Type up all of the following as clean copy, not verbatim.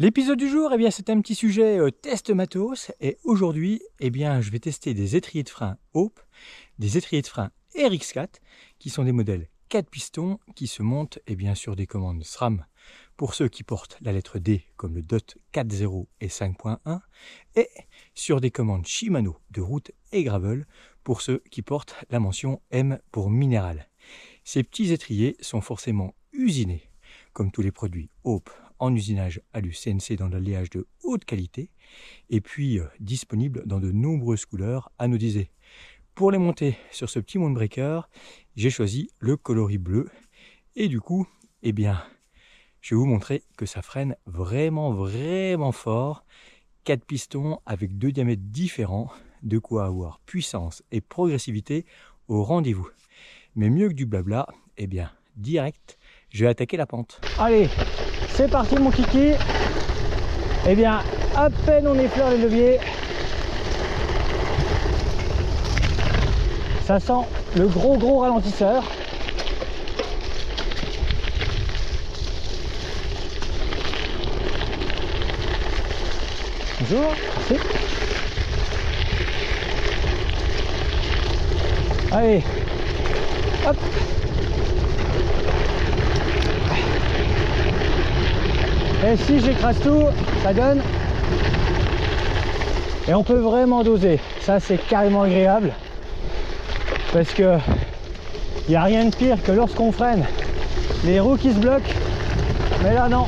L'épisode du jour, c'est un petit sujet test matos. Et aujourd'hui, je vais tester des étriers de frein Hope, des étriers de frein RX4, qui sont des modèles 4 pistons qui se montent sur des commandes SRAM pour ceux qui portent la lettre D comme le DOT 4.0 et 5.1 et sur des commandes Shimano de route et gravel pour ceux qui portent la mention M pour minéral. Ces petits étriers sont forcément usinés comme tous les produits Hope en usinage alu CNC dans l'alliage de haute qualité et puis disponibles dans de nombreuses couleurs anodisées. Pour les monter sur ce petit Moonbreaker, j'ai choisi le coloris bleu et du coup, je vais vous montrer que ça freine vraiment fort. 4 pistons avec 2 diamètres différents, de quoi avoir puissance et progressivité au rendez-vous. Mais mieux que du blabla, direct, je vais attaquer la pente. Allez, c'est parti mon kiki. À peine on effleure les leviers, ça sent le gros ralentisseur. Bonjour, merci. Allez, hop. Et si j'écrase tout, ça donne. Et on peut vraiment doser. Ça, c'est carrément agréable. Parce que il n'y a rien de pire que lorsqu'on freine, les roues qui se bloquent. Mais là, non.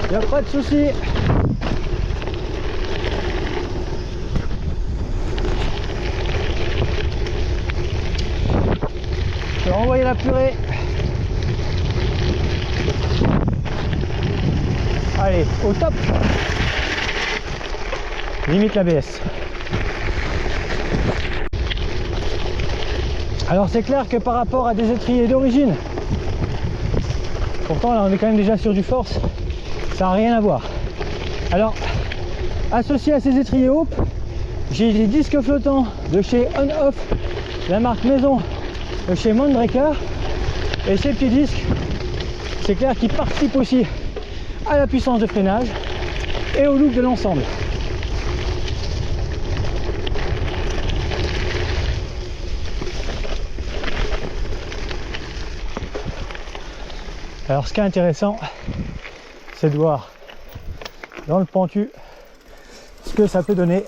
Il n'y a pas de souci. Je vais renvoyer la purée. Allez, au top. Limite l'ABS. Alors c'est clair que par rapport à des étriers d'origine, pourtant là on est quand même déjà sur du force, ça n'a rien à voir. Alors, associé à ces étriers Hope, j'ai des disques flottants de chez On-Off, la marque maison de chez Moonbreaker. Et ces petits disques, c'est clair qu'ils participent aussi à la puissance de freinage et au look de l'ensemble. Alors ce qui est intéressant, c'est de voir dans le pentu ce que ça peut donner.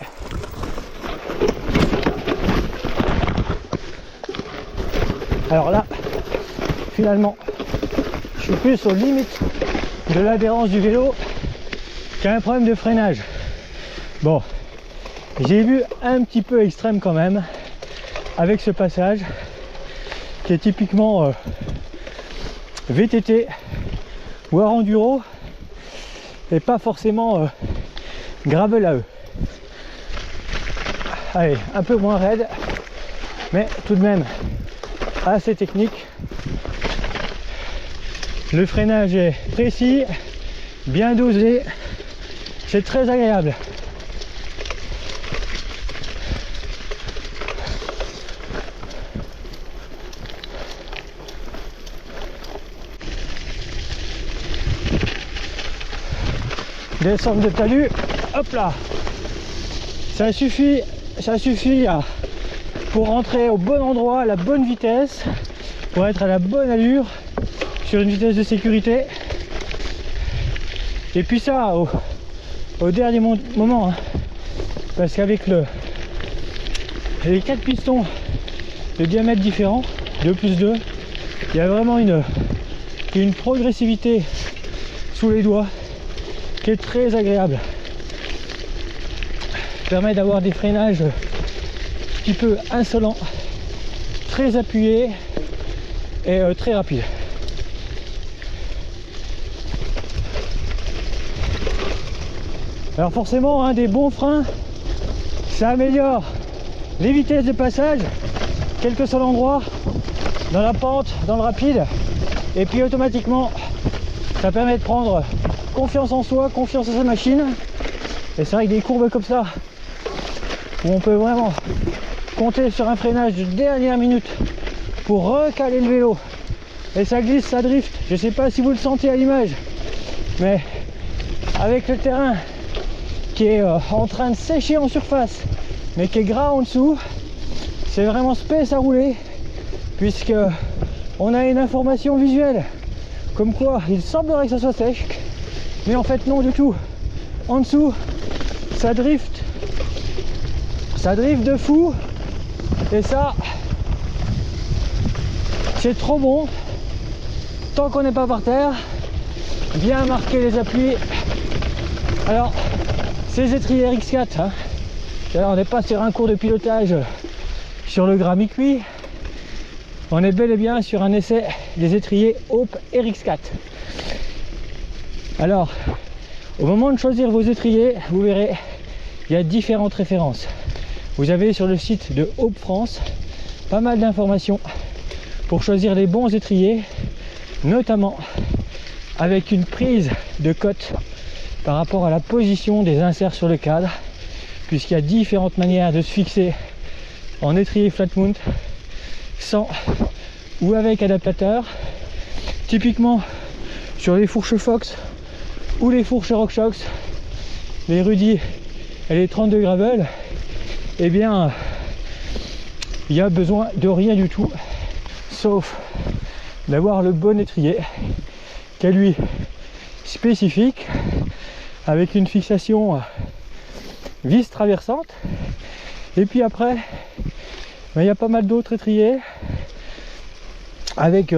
Alors là, finalement, je suis plus aux limites de l'adhérence du vélo qu'à un problème de freinage. Bon, j'ai vu un petit peu extrême quand même avec ce passage qui est typiquement VTT ou enduro et pas forcément gravel à eux. Allez, un peu moins raide, mais tout de même assez technique. Le freinage est précis, bien dosé, c'est très agréable. Descente de talus, hop là, ça suffit pour rentrer au bon endroit, à la bonne vitesse, pour être à la bonne allure sur une vitesse de sécurité. Et puis ça au dernier moment, hein, parce qu'avec les 4 pistons de diamètre différents, 2 plus 2, il y a vraiment une progressivité sous les doigts qui est très agréable. Permet d'avoir des freinages un petit peu insolents, très appuyés et très rapides. Alors forcément, des bons freins, ça améliore les vitesses de passage, quel que soit l'endroit, dans la pente, dans le rapide, et puis automatiquement, ça permet de prendre confiance en soi, confiance en sa machine. Et c'est vrai que des courbes comme ça, où on peut vraiment compter sur un freinage de dernière minute pour recaler le vélo et ça glisse, ça drift. Je sais pas si vous le sentez à l'image, mais avec le terrain qui est en train de sécher en surface mais qui est gras en dessous, c'est vraiment space à rouler, puisque on a une information visuelle comme quoi il semblerait que ça soit sèche, mais en fait non du tout. En dessous ça drift de fou, et ça c'est trop bon. Tant qu'on n'est pas par terre, bien marquer les appuis. Alors ces étriers RX4, hein, alors, on n'est pas sur un cours de pilotage sur le gras mi-cuit, on est bel et bien sur un essai des étriers Hope RX4. Alors au moment de choisir vos étriers, vous verrez, il y a différentes références. Vous avez sur le site de Hope France pas mal d'informations pour choisir les bons étriers, notamment avec une prise de cote par rapport à la position des inserts sur le cadre, puisqu'il y a différentes manières de se fixer en étrier flat mount, sans ou avec adaptateur. Typiquement sur les fourches Fox ou les fourches RockShox, les Rudy et les 32 Gravel, eh bien il y a besoin de rien du tout, sauf d'avoir le bon étrier qui est lui spécifique, avec une fixation vis traversante. Et puis après il y a pas mal d'autres étriers avec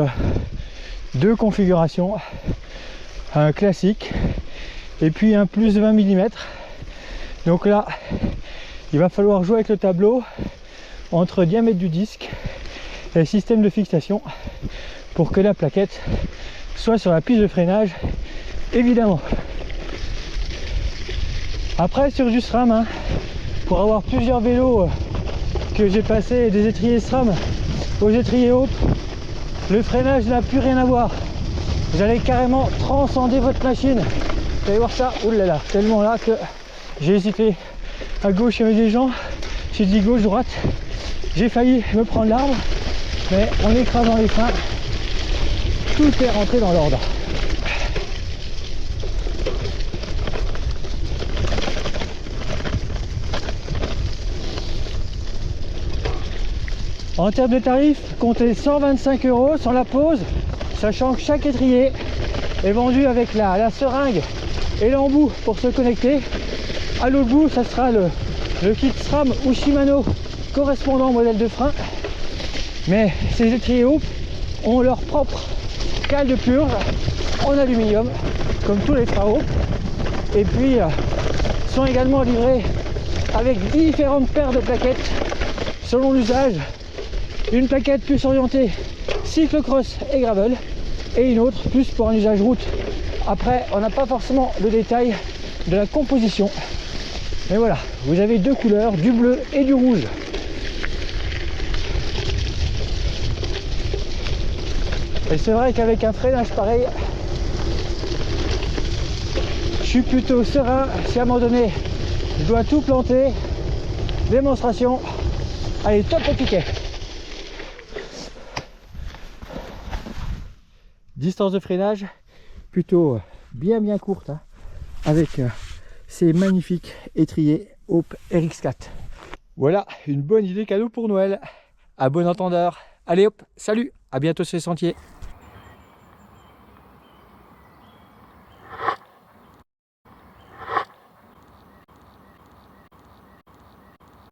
deux configurations, un classique et puis un plus 20 mm. Donc là il va falloir jouer avec le tableau entre diamètre du disque et le système de fixation pour que la plaquette soit sur la piste de freinage, évidemment. Après sur du SRAM, hein, pour avoir plusieurs vélos que j'ai passé des étriers SRAM aux étriers Hope, le freinage n'a plus rien à voir. Vous allez carrément transcender votre machine. Vous allez voir ça, oulala, tellement là que j'ai hésité à gauche et à mes dirigeants. J'ai dit gauche, droite. J'ai failli me prendre l'arbre, mais en écrasant les freins, tout est rentré dans l'ordre. En termes de tarifs, comptez 125 € sans la pause, sachant que chaque étrier est vendu avec la seringue et l'embout pour se connecter. À l'autre bout, ça sera le kit SRAM ou Shimano correspondant au modèle de frein. Mais ces étriers Hope ont leur propre cale de purge en aluminium, comme tous les freins Hope. Et puis, sont également livrés avec différentes paires de plaquettes selon l'usage. Une plaquette plus orientée cyclocross et gravel et une autre plus pour un usage route. Après, on n'a pas forcément le détail de la composition, mais voilà, vous avez deux couleurs, du bleu et du rouge. Et c'est vrai qu'avec un freinage pareil, je suis plutôt serein. Si à un moment donné je dois tout planter, démonstration, allez, top au piquet. Distance de freinage plutôt bien courte, hein, avec ces magnifiques étriers Hope RX4. Voilà une bonne idée cadeau pour Noël. À bon entendeur. Allez hop, salut, à bientôt sur les sentiers.